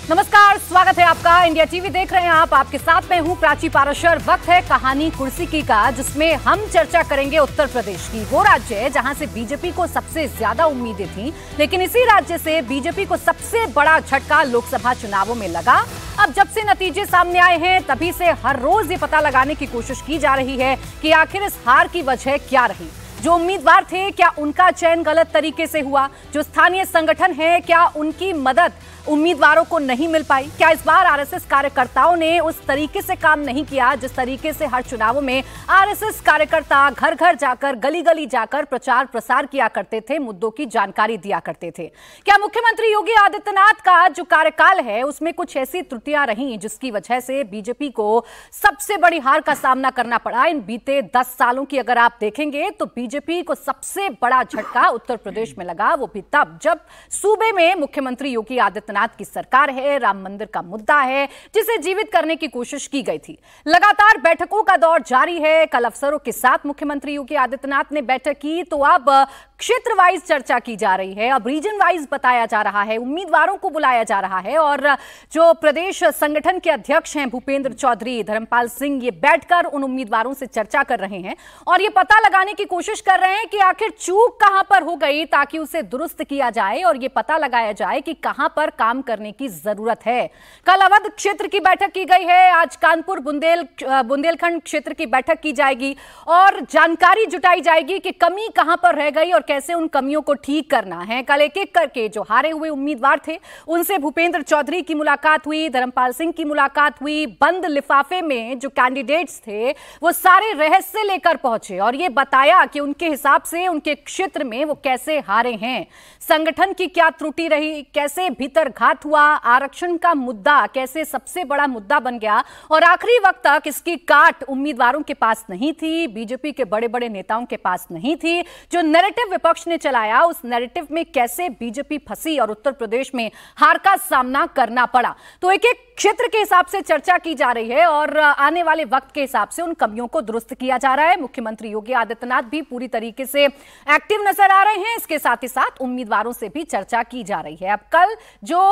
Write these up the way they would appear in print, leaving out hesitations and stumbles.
नमस्कार, स्वागत है आपका। इंडिया टीवी देख रहे हैं आप। आपके साथ मैं हूं प्राची पाराशर। वक्त है कहानी कुर्सी की का, जिसमें हम चर्चा करेंगे उत्तर प्रदेश की। वो राज्य है जहां से बीजेपी को सबसे ज्यादा उम्मीदें थी, लेकिन इसी राज्य से बीजेपी को सबसे बड़ा झटका लोकसभा चुनावों में लगा। अब जब से नतीजे सामने आए हैं, तभी से हर रोज ये पता लगाने की कोशिश की जा रही है कि आखिर इस हार की वजह क्या रही। जो उम्मीदवार थे, क्या उनका चयन गलत तरीके से हुआ? जो स्थानीय संगठन है, क्या उनकी मदद उम्मीदवारों को नहीं मिल पाई? क्या इस बार आरएसएस कार्यकर्ताओं ने उस तरीके से काम नहीं किया जिस तरीके से हर चुनावों में आरएसएस कार्यकर्ता घर घर जाकर, गली गली जाकर प्रचार प्रसार किया करते थे, मुद्दों की जानकारी दिया करते थे? क्या मुख्यमंत्री योगी आदित्यनाथ का जो कार्यकाल है उसमें कुछ ऐसी त्रुटियां रहीं जिसकी वजह से बीजेपी को सबसे बड़ी हार का सामना करना पड़ा? इन बीते 10 सालों की अगर आप देखेंगे तो बीजेपी को सबसे बड़ा झटका उत्तर प्रदेश में लगा, वो भी तब जब सूबे में मुख्यमंत्री योगी आदित्यनाथ की सरकार है। राम मंदिर का मुद्दा है जिसे जीवित करने की कोशिश की गई थी। लगातार बैठकों का दौर जारी है। कल अफसरों के साथ मुख्यमंत्री योगी आदित्यनाथ ने बैठक की, तो अब क्षेत्र वाइज चर्चा की जा रही है, अब रीजन वाइज बताया जा रहा है, उम्मीदवारों को बुलाया जा रहा है। और जो प्रदेश संगठन के अध्यक्ष हैं भूपेंद्र चौधरी, धर्मपाल सिंह, ये बैठकर उन उम्मीदवारों से चर्चा कर रहे हैं और ये पता लगाने की कोशिश कर रहे हैं कि आखिर चूक कहां पर हो गई, ताकि उसे दुरुस्त किया जाए और ये पता लगाया जाए कि कहां पर काम करने की जरूरत है। कल अवध क्षेत्र की बैठक की गई है, आज कानपुर बुंदेलखंड क्षेत्र की बैठक की जाएगी और जानकारी जुटाई जाएगी कि कमी कहां पर रह गई और कैसे उन कमियों को ठीक करना है। कल एक एक करके जो हारे हुए उम्मीदवार थे उनसे भूपेंद्र चौधरी की मुलाकात हुई, धर्मपाल सिंह की मुलाकात हुई। बंद लिफाफे में जो कैंडिडेट्स थे वो सारे रहस्य लेकर पहुंचे और ये बताया कि उनके हिसाब से उनके क्षेत्र में वो कैसे हारे हैं, संगठन की क्या त्रुटि रही, कैसे भीतर घात हुआ, आरक्षण का मुद्दा कैसे सबसे बड़ा मुद्दा बन गया और आखिरी वक्त तक इसकी काट उम्मीदवारों के पास नहीं थी, बीजेपी के बड़े बड़े नेताओं के पास नहीं थी। जो नैरेटिव विपक्ष ने चलाया, उस नैरेटिव में कैसे बीजेपी फंसी और उत्तर प्रदेश में हार का सामना करना पड़ा। तो एक एक क्षेत्र के हिसाब से चर्चा की जा रही है और आने वाले वक्त के हिसाब से उन कमियों को दुरुस्त किया जा रहा है। मुख्यमंत्री योगी आदित्यनाथ भी पूरी तरीके से एक्टिव नजर आ रहे हैं। इसके साथ ही साथ उम्मीदवारों से भी चर्चा की जा रही है। अब कल जो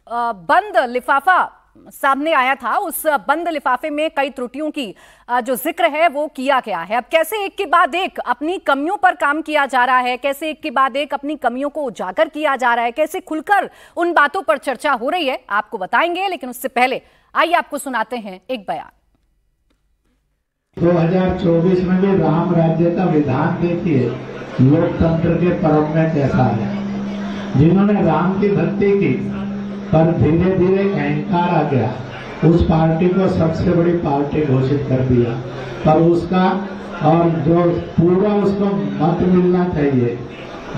बंद लिफाफा सामने आया था, उस बंद लिफाफे में कई त्रुटियों की जो जिक्र है वो किया गया है। अब कैसे एक के बाद एक अपनी कमियों पर काम किया जा रहा है, कैसे एक के बाद एक अपनी कमियों को उजागर किया जा रहा है, कैसे खुलकर उन बातों पर चर्चा हो रही है, आपको बताएंगे। लेकिन उससे पहले आइए आपको सुनाते हैं एक बयान। 2024 में भी राम राज्य का विधान देखिए, लोकतंत्र के पर्व में कैसा है। जिन्होंने राम की भक्ति की पर धीरे धीरे अहंकार आ गया, उस पार्टी को सबसे बड़ी पार्टी घोषित कर दिया। पर उसका और जो पूरा उसको मत मिलना चाहिए,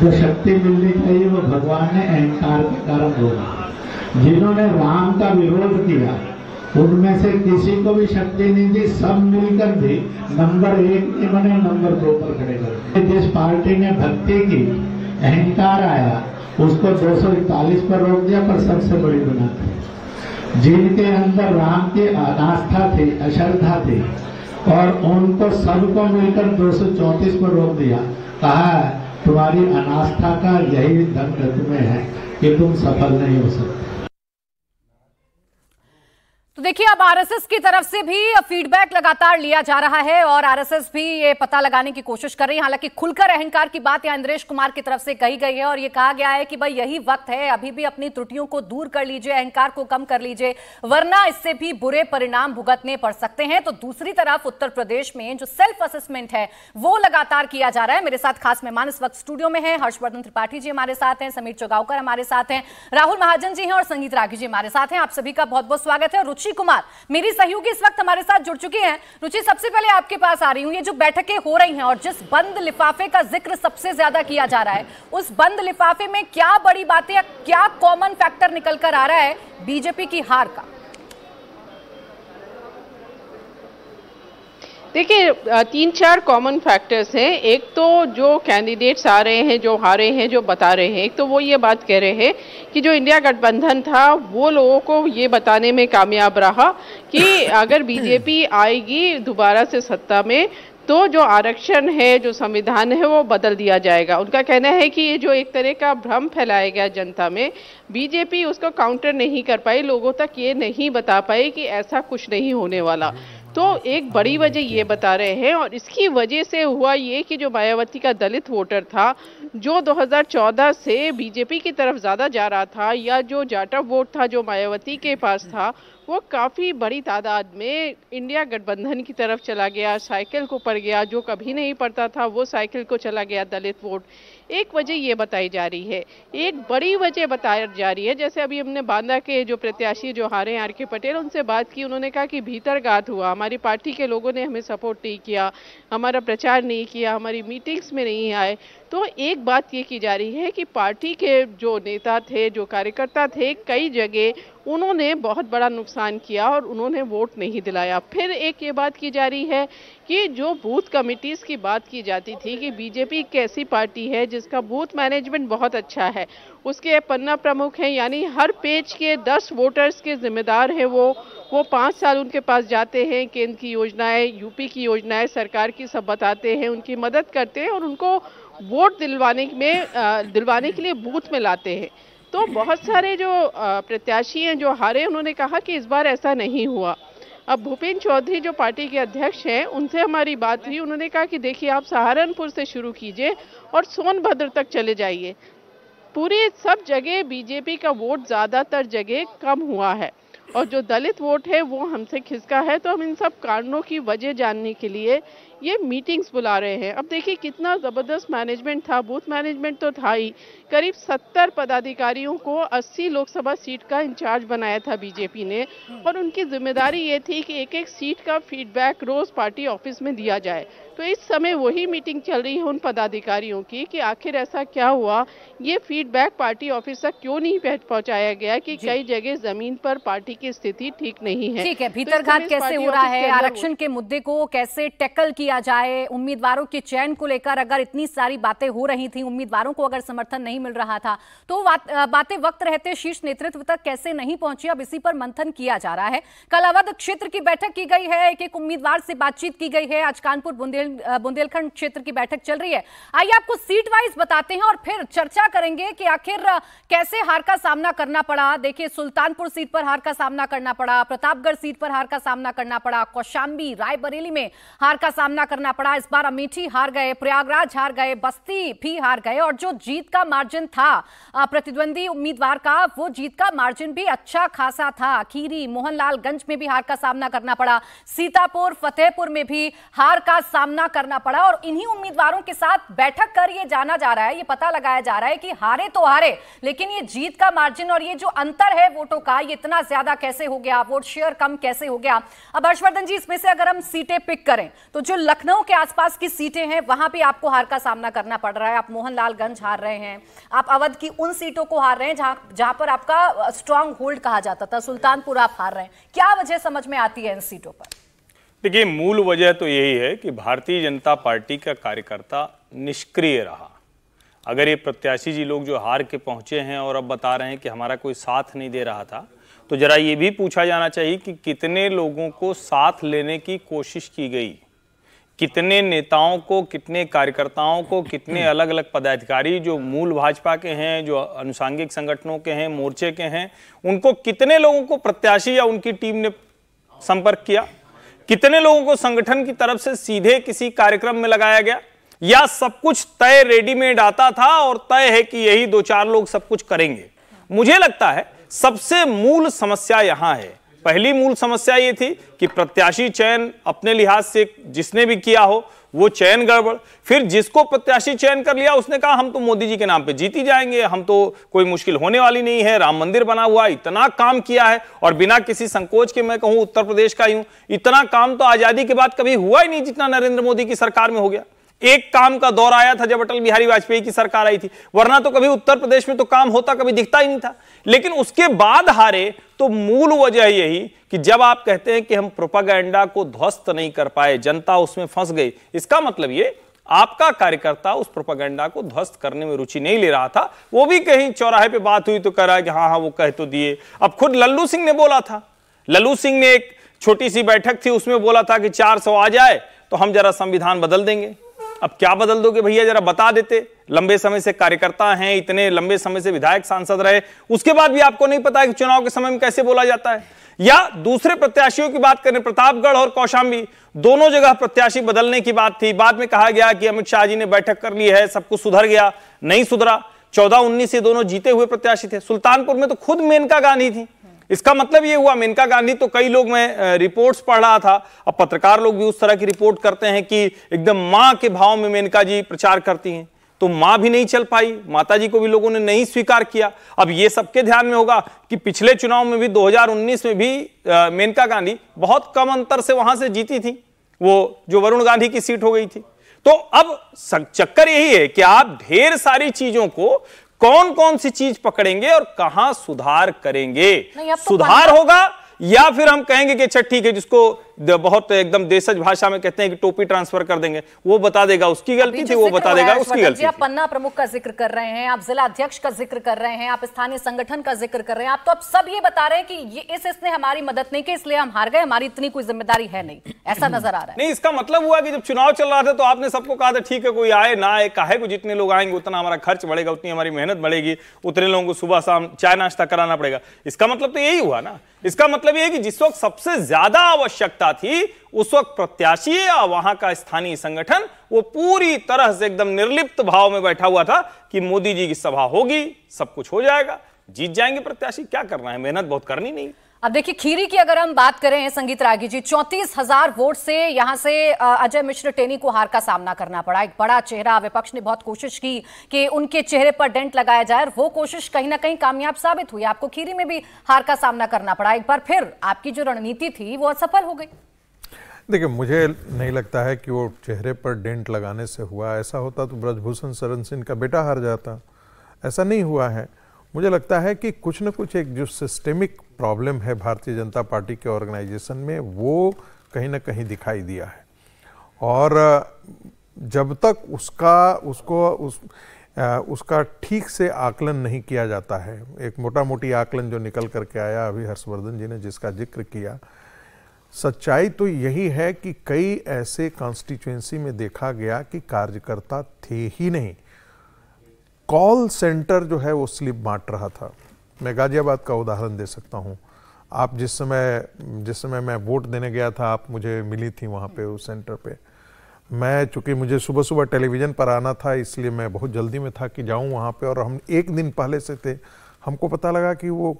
जो शक्ति मिलनी चाहिए, वो भगवान ने अहंकार के कारण होगा। जिन्होंने राम का विरोध किया उनमें से किसी को भी शक्ति नहीं दी, सब मिलकर भी नंबर 1 नहीं बने, नंबर 2 पर खड़े कर। जिस पार्टी ने भक्ति की, अहंकार आया, उसको 241 पर रोक दिया, पर सबसे बड़ी बना थी। जिनके अंदर राम की अनास्था थी, अश्रद्धा थी, और उनको सबको मिलकर 234 पर रोक दिया। कहा तुम्हारी अनास्था का यही दंड तुम्हें है कि तुम सफल नहीं हो सकते। तो देखिए, अब आरएसएस की तरफ से भी फीडबैक लगातार लिया जा रहा है और आरएसएस भी ये पता लगाने की कोशिश कर रही है। हालांकि खुलकर अहंकार की बात यहाँ इंद्रेश कुमार की तरफ से कही गई है और ये कहा गया है कि भाई यही वक्त है, अभी भी अपनी त्रुटियों को दूर कर लीजिए, अहंकार को कम कर लीजिए, वरना इससे भी बुरे परिणाम भुगतने पड़ सकते हैं। तो दूसरी तरफ उत्तर प्रदेश में जो सेल्फ असेसमेंट है वो लगातार किया जा रहा है। मेरे साथ खास मेहमान इस वक्त स्टूडियो में है। हर्षवर्धन त्रिपाठी जी हमारे साथ हैं, समीर चौगावकर हमारे साथ हैं, राहुल महाजन जी हैं और संगीत रागी जी हमारे साथ हैं। आप सभी का बहुत बहुत स्वागत है। रुचि कुमार मेरी सहयोगी इस वक्त हमारे साथ जुड़ चुकी हैं। रुचि, सबसे पहले आपके पास आ रही हूं। ये जो बैठकें हो रही हैं और जिस बंद लिफाफे का जिक्र सबसे ज्यादा किया जा रहा है, उस बंद लिफाफे में क्या बड़ी बातें, क्या कॉमन फैक्टर निकल कर आ रहा है बीजेपी की हार का? देखिए, 3-4 कॉमन फैक्टर्स हैं। एक तो जो कैंडिडेट्स आ रहे हैं, जो हारे हैं, जो बता रहे हैं, एक तो वो ये बात कह रहे हैं कि जो इंडिया गठबंधन था वो लोगों को ये बताने में कामयाब रहा कि अगर बीजेपी आएगी दोबारा से सत्ता में तो जो आरक्षण है, जो संविधान है, वो बदल दिया जाएगा। उनका कहना है कि ये जो एक तरह का भ्रम फैलाया गया जनता में, बीजेपी उसको काउंटर नहीं कर पाई, लोगों तक ये नहीं बता पाई कि ऐसा कुछ नहीं होने वाला। तो एक बड़ी वजह ये बता रहे हैं, और इसकी वजह से हुआ ये कि जो मायावती का दलित वोटर था, जो 2014 से बीजेपी की तरफ ज़्यादा जा रहा था, या जो जाटा वोट था जो मायावती के पास था, वो काफ़ी बड़ी तादाद में इंडिया गठबंधन की तरफ चला गया, साइकिल को पड़ गया। जो कभी नहीं पड़ता था वो साइकिल को चला गया दलित वोट। एक वजह ये बताई जा रही है। एक बड़ी वजह बताई जा रही है, जैसे अभी हमने बांदा के जो प्रत्याशी जो हारे हैं आर.के. पटेल, उनसे बात की, उन्होंने कहा कि भीतरघात हुआ, हमारी पार्टी के लोगों ने हमें सपोर्ट नहीं किया, हमारा प्रचार नहीं किया, हमारी मीटिंग्स में नहीं आए। तो एक बात ये की जा रही है कि पार्टी के जो नेता थे, जो कार्यकर्ता थे, कई जगह उन्होंने बहुत बड़ा नुकसान किया और उन्होंने वोट नहीं दिलाया। फिर एक ये बात की जा रही है कि जो बूथ कमिटीज़ की बात की जाती थी कि बीजेपी एक ऐसी पार्टी है जिसका बूथ मैनेजमेंट बहुत अच्छा है, उसके पन्ना प्रमुख हैं, यानी हर पेज के 10 वोटर्स के जिम्मेदार हैं वो 5 साल उनके पास जाते हैं, केंद्र की योजनाएं, यूपी की योजनाएं, सरकार की सब बताते हैं, उनकी मदद करते हैं और उनको वोट दिलवाने के लिए बूथ में लाते हैं। तो बहुत सारे जो प्रत्याशी हैं जो हारे, उन्होंने कहा कि इस बार ऐसा नहीं हुआ। अब भूपेंद्र चौधरी जो पार्टी के अध्यक्ष हैं, उनसे हमारी बात हुई, उन्होंने कहा कि देखिए आप सहारनपुर से शुरू कीजिए और सोनभद्र तक चले जाइए, पूरी सब जगह बीजेपी का वोट ज़्यादातर जगह कम हुआ है और जो दलित वोट है वो हमसे खिसका है। तो हम इन सब कारणों की वजह जानने के लिए ये मीटिंग्स बुला रहे हैं। अब देखिए कितना ज़बरदस्त मैनेजमेंट था, बूथ मैनेजमेंट तो था ही। करीब 70 पदाधिकारियों को 80 लोकसभा सीट का इंचार्ज बनाया था बीजेपी ने, और उनकी जिम्मेदारी ये थी कि एक एक सीट का फीडबैक रोज़ पार्टी ऑफिस में दिया जाए। तो इस समय वही मीटिंग चल रही है उन पदाधिकारियों की कि आखिर ऐसा क्या हुआ, ये फीडबैक पार्टी ऑफिस तक क्यों नहीं पहुंचाया गया कि कई जगह जमीन पर पार्टी की स्थिति ठीक नहीं है। ठीक है, भीतरघात कैसे हो रहा है, आरक्षण के मुद्दे को कैसे टैकल किया जाए, उम्मीदवारों के चयन को लेकर अगर इतनी सारी बातें हो रही थी, उम्मीदवारों को अगर समर्थन नहीं मिल रहा था, तो बातें वक्त रहते शीर्ष नेतृत्व तक कैसे नहीं पहुंची, अब इसी पर मंथन किया जा रहा है। कल अवध क्षेत्र की बैठक की गई है, एक उम्मीदवार से बातचीत की गई है, आज कानपुर बुंदेलखंड क्षेत्र की बैठक चल रही है। आइए आपको सीट वाइज बताते हैं और फिर चर्चा करेंगे कि आखिर कैसे हार का सामना करना पड़ा। देखिए, सुल्तानपुर सीट पर हार का सामना करना पड़ा, प्रतापगढ़ सीट पर हार का सामना करना पड़ा, कौशाम्बी, रायबरेली में हार का सामना करना पड़ा, इस बार अमेठी हार गए, प्रयागराज हार गए, बस्ती भी हार गए, और जो जीत का मार्जिन था प्रतिद्वंदी उम्मीदवार का, वो जीत का मार्जिन भी अच्छा खासा था। खीरी, मोहनलालगंज में भी हार का सामना करना पड़ा, सीतापुर, फतेहपुर में भी हार का सामना करना पड़ा। और इन्हीं उम्मीदवारों के साथ बैठक कर ये जाना जा रहा है, ये पता लगाया जा रहा है कि हारे तो हारे, लेकिन ये जीत का मार्जिन और ये जो अंतर है वोटों का, ये इतना ज्यादा कैसे हो गया, वोट शेयर कम कैसे हो गया। अब हर्षवर्धन जी, इसमें से अगर हम सीटें पिक करें तो जो लखनऊ के आसपास की सीटें हैं वहां भी आपको हार का सामना करना पड़ रहा है। आप मोहनलालगंज हार रहे हैं, आप अवध की उन सीटों को हार रहे हैं जहां पर आपका स्ट्रांग होल्ड कहा जाता था, सुल्तानपुर आप हार रहे हैं। क्या वजह समझ में आती है इन सीटों पर? देखिए, मूल वजह तो यही है कि भारतीय जनता पार्टी का कार्यकर्ता निष्क्रिय रहा। अगर ये प्रत्याशी जी लोग जो हार के पहुंचे हैं और अब बता रहे हैं कि हमारा कोई साथ नहीं दे रहा था, तो जरा ये भी पूछा जाना चाहिए कि कितने लोगों को साथ लेने की कोशिश की गई, कितने नेताओं को, कितने कार्यकर्ताओं को, कितने अलग अलग पदाधिकारी जो मूल भाजपा के हैं, जो अनुषांगिक संगठनों के हैं, मोर्चे के हैं, उनको कितने लोगों को प्रत्याशी या उनकी टीम ने संपर्क किया, कितने लोगों को संगठन की तरफ से सीधे किसी कार्यक्रम में लगाया गया, या सब कुछ तय रेडीमेड आता था और तय है कि यही 2-4 लोग सब कुछ करेंगे। मुझे लगता है सबसे मूल समस्या यहां है। पहली मूल समस्या ये थी कि प्रत्याशी चयन अपने लिहाज से जिसने भी किया हो वो चयन गड़बड़। फिर जिसको प्रत्याशी चयन कर लिया उसने कहा हम तो मोदी जी के नाम पे जीत ही जाएंगे, हम तो कोई मुश्किल होने वाली नहीं है, राम मंदिर बना हुआ, इतना काम किया है, और बिना किसी संकोच के मैं कहूं उत्तर प्रदेश का ही हूं, इतना काम तो आजादी के बाद कभी हुआ ही नहीं जितना नरेंद्र मोदी की सरकार में हो गया। एक काम का दौर आया था जब अटल बिहारी वाजपेयी की सरकार आई थी, वरना तो कभी उत्तर प्रदेश में तो काम होता कभी दिखता ही नहीं था। लेकिन उसके बाद हारे तो मूल वजह यही कि जब आप कहते हैं कि हम प्रोपागेंडा को ध्वस्त नहीं कर पाए, जनता उसमें फंस गई, इसका मतलब ये आपका कार्यकर्ता उस प्रोपागेंडा को ध्वस्त करने में रुचि नहीं ले रहा था। वो भी कहीं चौराहे पे बात हुई तो कह रहा है कि हाँ वो कह तो दिए। अब खुद लल्लू सिंह ने बोला था, लल्लू सिंह ने एक छोटी सी बैठक थी उसमें बोला था कि 400 आ जाए तो हम जरा संविधान बदल देंगे। अब क्या बदल दोगे भैया, जरा बता देते। लंबे समय से कार्यकर्ता हैं, इतने लंबे समय से विधायक सांसद रहे, उसके बाद भी आपको नहीं पता है कि चुनाव के समय में कैसे बोला जाता है। या दूसरे प्रत्याशियों की बात करें, प्रतापगढ़ और कौशाम्बी दोनों जगह प्रत्याशी बदलने की बात थी। बाद में कहा गया कि अमित शाह जी ने बैठक कर ली है, सब कुछ सुधर गया। नहीं सुधरा। 14-19 से दोनों जीते हुए प्रत्याशी थे। सुल्तानपुर में तो खुद मेनका गांधी थी। इसका मतलब ये हुआ, मेनका गांधी तो कई लोग, मैं रिपोर्ट्स पढ़ रहा था, अब पत्रकार लोग भी उस तरह की रिपोर्ट करते हैं कि एकदम मां के भाव में मेनका जी प्रचार करती हैं, तो मां भी नहीं चल पाई, माता जी को भी लोगों ने नहीं स्वीकार किया। अब ये सबके ध्यान में होगा कि पिछले चुनाव में भी 2019 में भी मेनका गांधी बहुत कम अंतर से वहां से जीती थी, वो जो वरुण गांधी की सीट हो गई थी। तो अब चक्कर यही है कि आप ढेर सारी चीजों को कौन कौन सी चीज पकड़ेंगे और कहां सुधार करेंगे। सुधार होगा या फिर हम कहेंगे कि अच्छा ठीक है, जिसको बहुत एकदम देशज भाषा में कहते हैं कि टोपी ट्रांसफर कर देंगे, वो बता देगा उसकी गलती थी, वो बता देगा उसकी गलती थी। आप पन्ना प्रमुख का जिक्र कर रहे हैं, आप जिला अध्यक्ष का जिक्र कर रहे हैं, आप स्थानीय संगठन का जिक्र कर रहे हैं, आप तो अब सब ये बता रहे हैं कि ये इसने हमारी मदद नहीं की इसलिए हम हार गए, हमारी इतनी कोई जिम्मेदारी है नहीं, ऐसा नजर आ रहा है। नहीं, इसका मतलब हुआ कि जब चुनाव चल रहा था तो आपने सबको कहा था ठीक है, कोई आए ना आए, काहे को जितने लोग आएंगे उतना हमारा खर्च बढ़ेगा, उतनी हमारी मेहनत बढ़ेगी, उतने लोगों को सुबह शाम चाय नाश्ता कराना पड़ेगा। इसका मतलब तो यही हुआ ना। इसका मतलब यह कि जिस वक्त सबसे ज्यादा आवश्यकता थी उस वक्त प्रत्याशी या वहां का स्थानीय संगठन वो पूरी तरह से एकदम निर्लिप्त भाव में बैठा हुआ था कि मोदी जी की सभा होगी, सब कुछ हो जाएगा, जीत जाएंगे प्रत्याशी। क्या करना है, मेहनत बहुत करनी नहीं। अब देखिए, खीरी की अगर हम बात करें संगीत रागी जी, 34,000 वोट से यहां से अजय मिश्र टेनी को हार का सामना करना पड़ा। एक बड़ा चेहरा, विपक्ष ने बहुत कोशिश की कि उनके चेहरे पर डेंट लगाया जाए और वो कोशिश कहीं ना कहीं कामयाब साबित हुई। आपको खीरी में भी हार का सामना करना पड़ा। एक बार फिर आपकी जो रणनीति थी वो असफल हो गई। देखिए, मुझे नहीं लगता है कि वो चेहरे पर डेंट लगाने से हुआ। ऐसा होता तो ब्रजभूषण शरण सिंह का बेटा हार जाता। ऐसा नहीं हुआ है। मुझे लगता है कि कुछ न कुछ एक जो सिस्टेमिक प्रॉब्लम है भारतीय जनता पार्टी के ऑर्गेनाइजेशन में, वो कहीं ना कहीं दिखाई दिया है। और जब तक उसका ठीक से आकलन नहीं किया जाता है, एक मोटा मोटी आकलन जो निकल करके आया अभी हर्षवर्धन जी ने जिसका जिक्र किया, सच्चाई तो यही है कि कई ऐसे कॉन्स्टिट्यूएंसी में देखा गया कि कार्यकर्ता थे ही नहीं। कॉल सेंटर जो है वो स्लिप बांट रहा था। मैं गाजियाबाद का उदाहरण दे सकता हूँ। आप जिस समय मैं वोट देने गया था, आप मुझे मिली थी वहाँ पे उस सेंटर पे। मैं चूँकि मुझे सुबह सुबह टेलीविज़न पर आना था, इसलिए मैं बहुत जल्दी में था कि जाऊँ वहाँ पे, और हम एक दिन पहले से थे। हमको पता लगा कि वो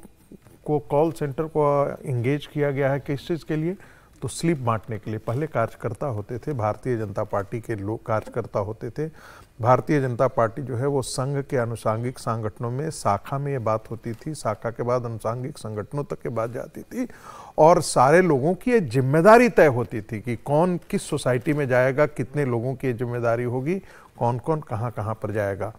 कॉल सेंटर को इंगेज किया गया है किस चीज़ के लिए, तो स्लिप बांटने के लिए। पहले कार्यकर्ता होते थे, भारतीय जनता पार्टी के लोग कार्यकर्ता होते थे। भारतीय जनता पार्टी जो है वो संघ के अनुसांगिक संगठनों में, शाखा में ये बात होती थी, शाखा के बाद अनुसांगिक संगठनों तक के बात जाती थी, और सारे लोगों की ये जिम्मेदारी तय होती थी कि कौन किस सोसाइटी में जाएगा, कितने लोगों की जिम्मेदारी होगी, कौन कौन कहाँ कहाँ पर जाएगा।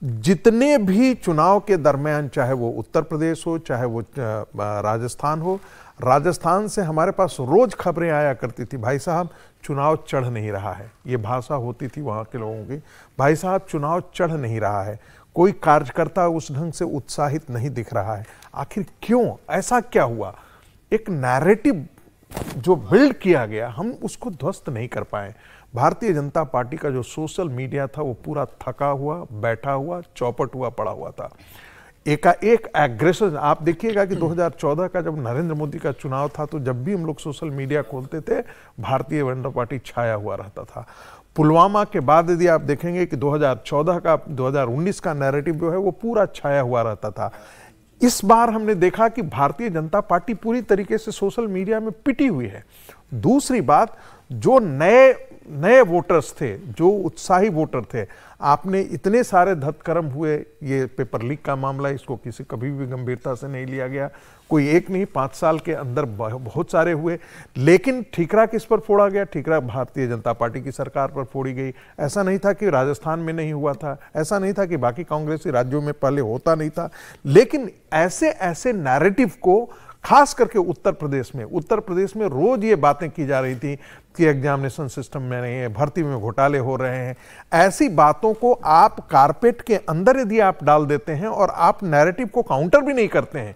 जितने भी चुनाव के दरमियान, चाहे वो उत्तर प्रदेश हो, चाहे वो राजस्थान हो, राजस्थान से हमारे पास रोज खबरें आया करती थी, भाई साहब चुनाव चढ़ नहीं रहा है। ये भाषा होती थी वहाँ के लोगों की, भाई साहब चुनाव चढ़ नहीं रहा है, कोई कार्यकर्ता उस ढंग से उत्साहित नहीं दिख रहा है। आखिर क्यों, ऐसा क्या हुआ? एक नैरेटिव जो बिल्ड किया गया, हम उसको ध्वस्त नहीं कर पाए। भारतीय जनता पार्टी का जो सोशल मीडिया था वो पूरा थका हुआ, बैठा हुआ, चौपट हुआ पड़ा हुआ था। एक एग्रेशन आप देखिएगा कि 2014 का जब नरेंद्र मोदी का चुनाव था, तो जब भी हम लोग सोशल मीडिया खोलते थे, भारतीय जनता पार्टी छाया हुआ रहता था। पुलवामा के बाद यदि आप देखेंगे कि 2014 का 2019 का नैरेटिव जो है वो पूरा छाया हुआ रहता था। इस बार हमने देखा कि भारतीय जनता पार्टी पूरी तरीके से सोशल मीडिया में पिटी हुई है। दूसरी बात, जो नए वोटर्स थे, जो उत्साही वोटर थे, आपने इतने सारे धतकर्म हुए। ये पेपर लीक का मामला, इसको कभी भी गंभीरता से नहीं लिया गया। कोई एक नहीं, 5 साल के अंदर बहुत सारे हुए। लेकिन ठीकरा किस पर फोड़ा गया? ठीकरा भारतीय जनता पार्टी की सरकार पर फोड़ी गई। ऐसा नहीं था कि राजस्थान में नहीं हुआ था, ऐसा नहीं था कि बाकी कांग्रेसी राज्यों में पहले होता नहीं था। लेकिन ऐसे नैरेटिव को खास करके उत्तर प्रदेश में रोज ये बातें की जा रही थी कि एग्जामिनेशन सिस्टम में नहीं है, भर्ती में घोटाले हो रहे हैं। ऐसी बातों को आप कारपेट के अंदर यदि आप डाल देते हैं और आप नैरेटिव को काउंटर भी नहीं करते हैं,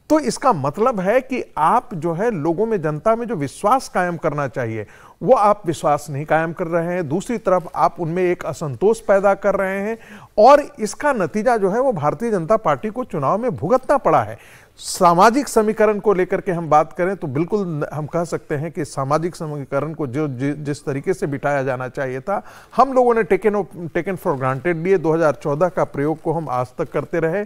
तो इसका मतलब है कि आप जो है लोगों में, जनता में जो विश्वास कायम करना चाहिए वो आप विश्वास नहीं कायम कर रहे हैं, दूसरी तरफ आप उनमें एक असंतोष पैदा कर रहे हैं और इसका नतीजा जो है वो भारतीय जनता पार्टी को चुनाव में भुगतना पड़ा है। सामाजिक समीकरण को लेकर के हम बात करें तो बिल्कुल हम कह सकते हैं कि सामाजिक समीकरण को जिस तरीके से बिठाया जाना चाहिए था, हम लोगों ने टेकन फॉर ग्रांटेड लिए। 2014 का प्रयोग को हम आज तक करते रहे।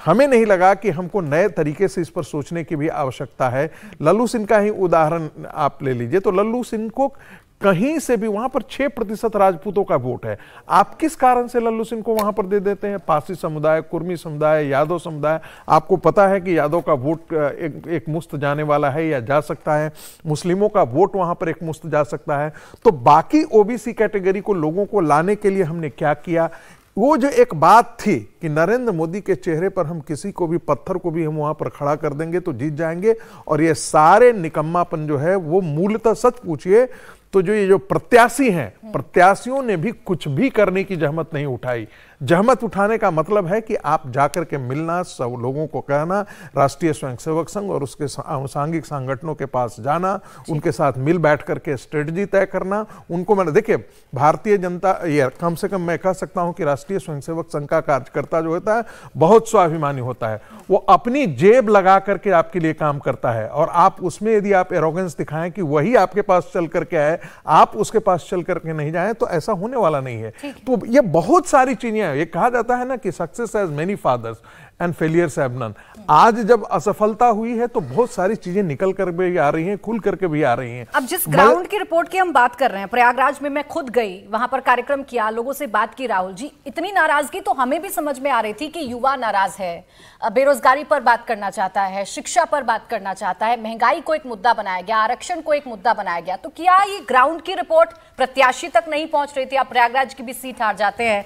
हमें नहीं लगा कि हमको नए तरीके से इस पर सोचने की भी आवश्यकता है। लल्लू सिंह का ही उदाहरण आप ले लीजिए तो लल्लू सिंह को कहीं से भी वहां पर 6% राजपूतों का वोट है। आप किस कारण से लल्लू सिंह को वहां पर दे देते हैं? पारसी समुदाय, कुर्मी समुदाय, यादव समुदाय, आपको पता है कि यादव का वोट एक मुश्त जाने वाला है या जा सकता है, मुस्लिमों का वोट वहां पर एक मुश्त जा सकता है। तो बाकी ओबीसी कैटेगरी को लोगों को लाने के लिए हमने क्या किया? वो जो एक बात थी कि नरेंद्र मोदी के चेहरे पर हम किसी को भी, पत्थर को भी हम वहां पर खड़ा कर देंगे तो जीत जाएंगे, और ये सारे निकम्मापन जो है वो मूलतः सच पूछिए तो जो ये जो प्रत्याशी हैं, प्रत्याशियों ने भी कुछ भी करने की जहमत नहीं उठाई। जहमत उठाने का मतलब है कि आप जाकर के मिलना, सब लोगों को कहना, राष्ट्रीय स्वयंसेवक संघ और उसके सांघिक संगठनों के पास जाना, उनके साथ मिल बैठ करके स्ट्रेटजी तय करना। उनको मैंने देखिए, भारतीय जनता, ये कम से कम मैं कह सकता हूं कि राष्ट्रीय स्वयंसेवक संघ का कार्यकर्ता जो होता है बहुत स्वाभिमानी होता है। वो अपनी जेब लगा करके आपके लिए काम करता है, और आप उसमें यदि आप एरोगेंस दिखाएं कि वही आपके पास चल करके आए, आप उसके पास चल करके नहीं जाएं, तो ऐसा होने वाला नहीं है। तो ये बहुत सारी चीजें, ये कहा जाता है ना कि success has many fathers and failures have none. आज जब असफलता हुई है तो बहुत सारी चीजें निकल कर भी आ रही हैं, खुल करके भी आ रही हैं। अब जिस ग्राउंड की रिपोर्ट की हम बात कर रहे हैं, प्रयागराज में मैं खुद गई, वहां पर कार्यक्रम किया, लोगों से बात की। राहुल जी, इतनी नाराजगी तो हमें भी समझ में आ रही थी कि युवा नाराज है, बेरोजगारी पर बात करना चाहता है, शिक्षा पर बात करना चाहता है, महंगाई को एक मुद्दा बनाया गया, आरक्षण को एक मुद्दा बनाया गया। तो क्या ये ग्राउंड की रिपोर्ट प्रत्याशी तक नहीं पहुंच रही थी? आप प्रयागराज की भी सीट हार जाते हैं,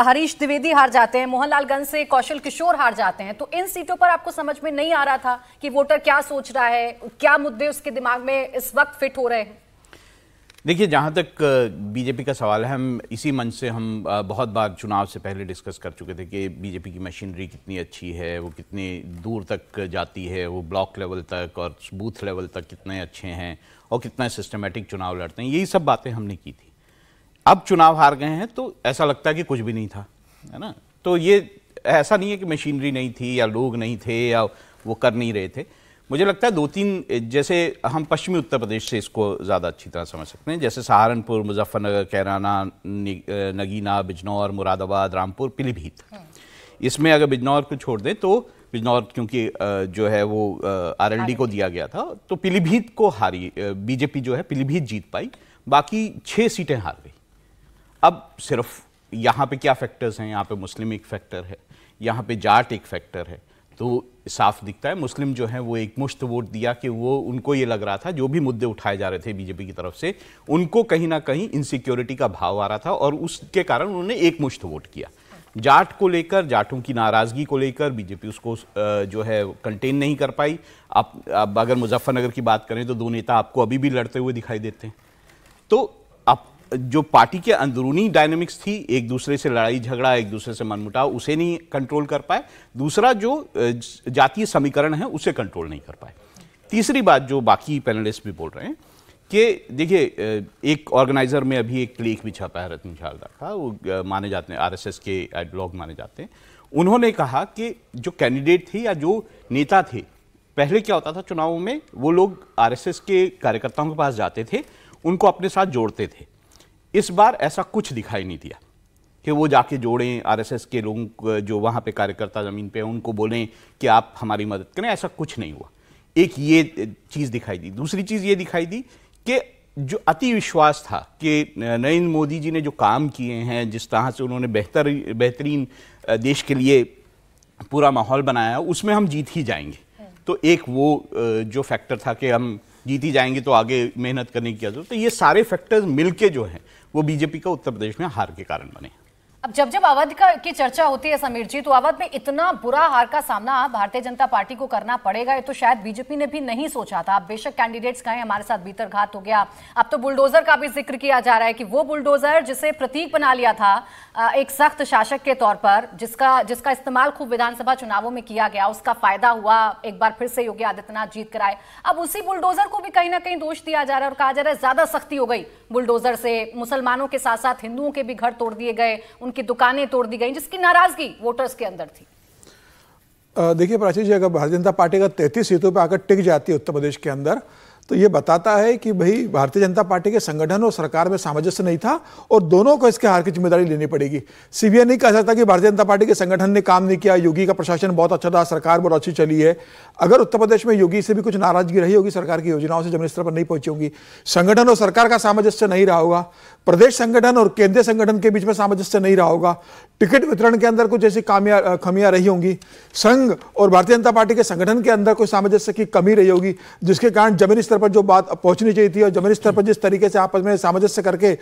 हरीश द्विवेदी हार जाते हैं, मोहनलालगंज से कौशल किशोर हार जाते हैं, तो इन सीटों पर आपको समझ में नहीं आ रहा था कि वोटर क्या सोच रहा है, क्या मुद्दे उसके दिमाग में इस वक्त फिट हो रहे हैं? देखिए, जहाँ तक बीजेपी का सवाल है, हम इसी मंच से हम बहुत बार चुनाव से पहले डिस्कस कर चुके थे कि बीजेपी की मशीनरी कितनी अच्छी है, वो कितनी दूर तक जाती है, वो ब्लॉक लेवल तक और बूथ लेवल तक कितने अच्छे हैं और कितना सिस्टमेटिक चुनाव लड़ते हैं। यही सब बातें हमने की थी। अब चुनाव हार गए हैं तो ऐसा लगता है कि कुछ भी नहीं था, है ना। तो ये ऐसा नहीं है कि मशीनरी नहीं थी या लोग नहीं थे या वो कर नहीं रहे थे। मुझे लगता है 2-3, जैसे हम पश्चिमी उत्तर प्रदेश से इसको ज़्यादा अच्छी तरह समझ सकते हैं, जैसे सहारनपुर, मुजफ्फरनगर, कैराना, नगीना, बिजनौर, मुरादाबाद, रामपुर, पीलीभीत। इसमें अगर बिजनौर को छोड़ दें तो बिजनौर क्योंकि जो है वो आरएलडी को दिया गया था, तो पीलीभीत को हारी बीजेपी जो है, पीलीभीत जीत पाई, बाकी 6 सीटें हार गई। अब सिर्फ यहाँ पे क्या फैक्टर्स हैं? यहाँ पे मुस्लिम एक फैक्टर है, यहाँ पे जाट एक फैक्टर है। तो साफ दिखता है मुस्लिम जो है वो एक मुश्त वोट दिया कि वो, उनको ये लग रहा था जो भी मुद्दे उठाए जा रहे थे बीजेपी की तरफ से, उनको कहीं ना कहीं इनसिक्योरिटी का भाव आ रहा था और उसके कारण उन्होंने एक मुश्त वोट किया। जाट को लेकर, जाटों की नाराजगी को लेकर बीजेपी उसको जो है कंटेन नहीं कर पाई। अब अगर मुजफ्फरनगर की बात करें तो 2 नेता आपको अभी भी लड़ते हुए दिखाई देते हैं। तो अब जो पार्टी के अंदरूनी डायनेमिक्स थी, एक दूसरे से लड़ाई झगड़ा, एक दूसरे से मनमुटाव, उसे नहीं कंट्रोल कर पाए। दूसरा जो जातीय समीकरण है उसे कंट्रोल नहीं कर पाए। तीसरी बात जो बाकी पैनलिस्ट भी बोल रहे हैं कि देखिए, एक ऑर्गेनाइजर में अभी एक लेख भी छपा है रत्न झालदा का, वो माने जाते हैं आरएसएस के आइडियोलॉग माने जाते हैं। उन्होंने कहा कि जो कैंडिडेट थे या जो नेता थे, पहले क्या होता था चुनावों में, वो लोग आरएसएस के कार्यकर्ताओं के पास जाते थे, उनको अपने साथ जोड़ते थे। इस बार ऐसा कुछ दिखाई नहीं दिया कि वो जाके जोड़ें आरएसएस के लोगों को, जो वहाँ पे कार्यकर्ता ज़मीन पे हैं, उनको बोलें कि आप हमारी मदद करें। ऐसा कुछ नहीं हुआ। एक ये चीज़ दिखाई दी। दूसरी चीज़ ये दिखाई दी कि जो अति विश्वास था कि नरेंद्र मोदी जी ने जो काम किए हैं, जिस तरह से उन्होंने बेहतरीन देश के लिए पूरा माहौल बनाया, उसमें हम जीत ही जाएंगे। तो एक वो जो फैक्टर था कि हम जीत ही जाएंगे तो आगे मेहनत करने की जरूरत है। ये सारे फैक्टर्स मिलके जो हैं वो बीजेपी का उत्तर प्रदेश में हार के कारण बने। अब जब अवध की चर्चा होती है समीर जी, तो अवध में इतना बुरा हार का सामना भारतीय जनता पार्टी को करना पड़ेगा, ये तो शायद बीजेपी ने भी नहीं सोचा था। अब बेशक कैंडिडेट्स कहें हमारे साथ भीतरघात हो गया, अब तो बुलडोजर का भी जिक्र किया जा रहा है कि वो बुलडोजर जिसे प्रतीक बना लिया था एक सख्त शासक के तौर पर, जिसका इस्तेमाल खूब विधानसभा चुनावों में किया गया, उसका फायदा हुआ, एक बार फिर से योगी आदित्यनाथ जीत कराए। अब उसी बुलडोजर को भी कहीं ना कहीं दोष दिया जा रहा है और कहा जा रहा है ज्यादा सख्ती हो गई बुलडोजर से, मुसलमानों के साथ साथ हिंदुओं के भी घर तोड़ दिए गए, उनकी दुकानें तोड़ दी गई, जिसकी नाराजगी वोटर्स के अंदर थी। देखिए प्राची जी, अगर भारतीय जनता पार्टी का 33 सीटों पर आकर टिक जाती है उत्तर प्रदेश के अंदर, तो ये बताता है कि भाई भारतीय जनता पार्टी के संगठन और सरकार में सामंजस्य नहीं था और दोनों को इसके हार की जिम्मेदारी लेनी पड़ेगी। सीबीआई नहीं कह सकता कि भारतीय जनता पार्टी के संगठन ने काम नहीं किया, योगी का प्रशासन बहुत अच्छा था, सरकार बहुत अच्छी चली है। अगर उत्तर प्रदेश में योगी से भी कुछ नाराजगी रही होगी, सरकार की योजनाओं से जमीनी स्तर पर नहीं पहुंची होंगी, संगठन और सरकार का सामंजस्य नहीं रहा होगा, प्रदेश संगठन और केंद्रीय संगठन के बीच में सामंजस्य नहीं रहा होगा, टिकट वितरण के अंदर कुछ ऐसी खमियां रही होंगी, संघ और भारतीय जनता पार्टी के संगठन के अंदर कोई सामंजस्य की कमी रही होगी, जिसके कारण जमीनी स्तर पर जो बात पहुंचनी चाहिए थी और जमीनी स्तर पर जिस तरीके से आपस में सामंजस्य करके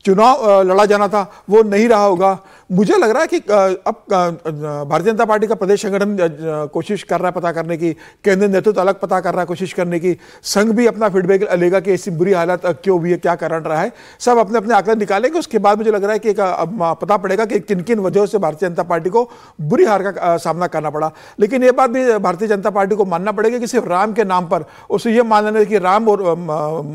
चुनाव लड़ा जाना था वो नहीं रहा होगा। मुझे लग रहा है कि अब भारतीय जनता पार्टी का प्रदेश संगठन कोशिश कर रहा है पता करने की, केंद्रीय नेतृत्व अलग पता कर रहा है कोशिश करने की, संघ भी अपना फीडबैक लेगा कि ऐसी बुरी हालत क्यों हुई है, क्या कारण रहा है, सब अपने अपने आंकड़े निकालेंगे। उसके बाद मुझे लग रहा है कि पता पड़ेगा कि किन किन वजहों से भारतीय जनता पार्टी को बुरी हार का सामना करना पड़ा। लेकिन ये बात भी भारतीय जनता पार्टी को मानना पड़ेगा कि सिर्फ राम के नाम पर उसे ये मान लेना कि राम और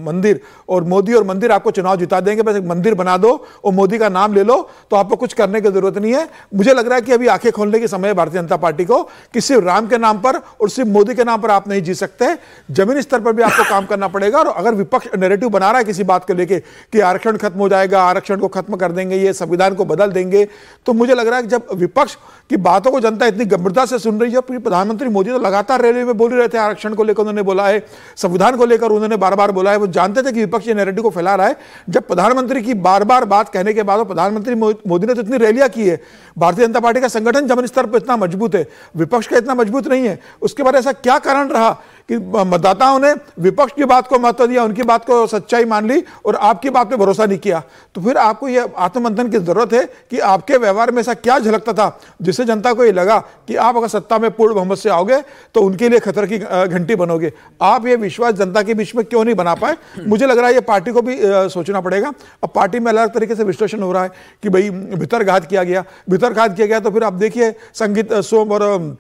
मंदिर और मोदी और मंदिर आपको चुनाव जिता देंगे, बस एक मंदिर बना दो और मोदी का नाम ले लो तो आपको कुछ करने की जरूरत नहीं है। मुझे लग रहा है कि अभी आंखें खोलने के समय है भारतीय जनता पार्टी को कि सिर्फ राम के नाम पर और सिर्फ मोदी के नाम पर आप नहीं जीत सकते, जमीनी स्तर पर भी आपको काम करना पड़ेगा। और अगर विपक्ष नैरेटिव बना रहा है किसी बात को लेके कि आरक्षण खत्म हो जाएगा, आरक्षण को खत्म कर देंगे, ये संविधान को बदल देंगे, तो मुझे लग रहा है कि जब विपक्ष की बातों को जनता इतनी गंभीरता से सुन रही है, प्रधानमंत्री मोदी तो लगातार रैली में बोल रहे थे, आरक्षण को लेकर उन्होंने बोला है, संविधान को लेकर उन्होंने बार बार बोला है, वो जानते थे कि विपक्ष ये नैरेटिव को फैला रहा है। जब प्रधानमंत्री की बार बार बात कहने के बाद प्रधानमंत्री मोदी ने तो इतनी रैलियां की है, भारतीय जनता पार्टी का संगठन जमीनी स्तर पर इतना मजबूत है, विपक्ष का इतना मजबूत नहीं है, उसके बाद ऐसा क्या कारण रहा कि मतदाताओं ने विपक्ष की बात को महत्व दिया, उनकी बात को सच्चाई मान ली और आपकी बात पे भरोसा नहीं किया? तो फिर आपको यह आत्ममंथन की जरूरत है कि आपके व्यवहार में ऐसा क्या झलकता था जिससे जनता को यह लगा कि आप अगर सत्ता में पूर्ण बहुमत से आओगे तो उनके लिए खतरे की घंटी बनोगे। आप ये विश्वास जनता के बीच में क्यों नहीं बना पाए? मुझे लग रहा है ये पार्टी को भी सोचना पड़ेगा। अब पार्टी में अलग तरीके से विश्लेषण हो रहा है कि भाई भीतरघात किया गया, तो फिर आप देखिए संगीत सोम और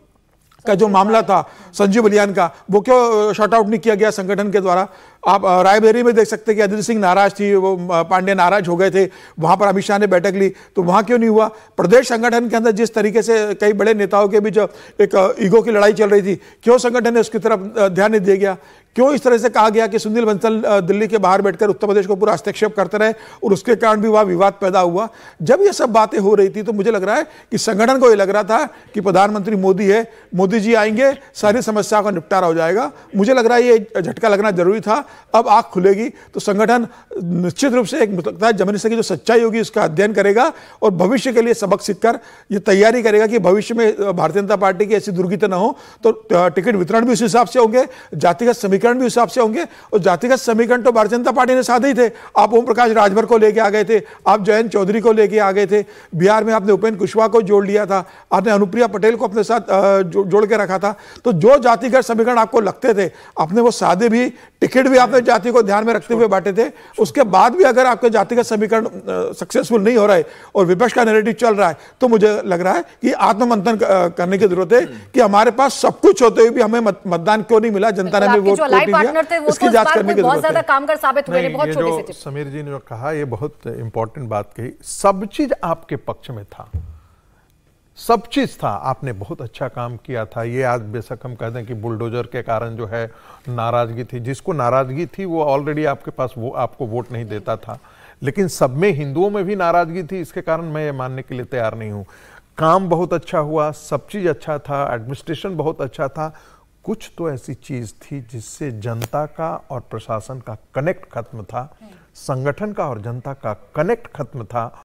का जो मामला था संजीव बलियान का, वो क्यों शॉर्ट आउट नहीं किया गया संगठन के द्वारा? आप रायबरेली में देख सकते हैं कि अदिति सिंह नाराज थी, वो पांडे नाराज हो गए थे, वहां पर अमित शाह ने बैठक ली, तो वहां क्यों नहीं हुआ? प्रदेश संगठन के अंदर जिस तरीके से कई बड़े नेताओं के बीच एक ईगो की लड़ाई चल रही थी, क्यों संगठन ने उसकी तरफ ध्यान नहीं दिया गया? क्यों इस तरह से कहा गया कि सुनील बंसल दिल्ली के बाहर बैठकर उत्तर प्रदेश को पूरा हस्तक्षेप करते रहे और उसके कारण भी वह विवाद पैदा हुआ? जब ये सब बातें हो रही थी तो मुझे लग रहा है कि संगठन को ये लग रहा था कि प्रधानमंत्री मोदी है, मोदी जी आएंगे, सारी समस्या का निपटारा हो जाएगा। मुझे लग रहा है ये झटका लगना जरूरी था। अब आंख खुलेगी तो संगठन निश्चित रूप से एक लगता है जमीनी स्तर की जो सच्चाई होगी उसका अध्ययन करेगा और भविष्य के लिए सबक सीखकर ये तैयारी करेगा कि भविष्य में भारतीय जनता पार्टी की ऐसी दुर्गति न हो। तो टिकट वितरण भी उस हिसाब से होंगे, जातिगत समीकरण भी उस हिसाब से होंगे, और जातिगत समीकरण तो भारतीय जनता पार्टी ने साधे ही थे। आप ओम प्रकाश राजभर को लेके आ गए थे, आप जयंत चौधरी को लेके आ गए थे, बिहार में आपने उपेंद्र कुशवाहा को जोड़ लिया था, आपने अनुप्रिया पटेल को अपने साथ जोड़ के रखा था। तो जो जातिगत समीकरण आपको लगते थे आपने वो साधे भी, टिकट भी आपने जाति को ध्यान में रखते हुए बांटे थे। उसके बाद भी अगर आपके जातिगत समीकरण सक्सेसफुल नहीं हो रहा है और विपक्ष का नैरेटिव चल रहा है तो मुझे लग रहा है कि आत्ममंथन करने की जरूरत है कि हमारे पास सब कुछ होते हुए भी हमें मतदान क्यों नहीं मिला, जनता ने हमें वोट क्यों नहीं दिया, इसकी जांच करने की जरूरत है। कामगार साबित हुए, बहुत छोटी सी समीर जी ने कहा, ये बहुत इंपॉर्टेंट बात कही। सब चीज आपके पक्ष में था, सब चीज था, आपने बहुत अच्छा काम किया था। ये आज बेशक हम कहते हैं कि बुलडोजर के कारण जो है नाराजगी थी, जिसको नाराजगी थी वो ऑलरेडी आपके पास वो आपको वोट नहीं देता था, लेकिन सब में हिंदुओं में भी नाराजगी थी, इसके कारण मैं ये मानने के लिए तैयार नहीं हूं। काम बहुत अच्छा हुआ, सब चीज अच्छा था, एडमिनिस्ट्रेशन बहुत अच्छा था, कुछ तो ऐसी चीज थी जिससे जनता का और प्रशासन का कनेक्ट खत्म था, संगठन का और जनता का कनेक्ट खत्म था,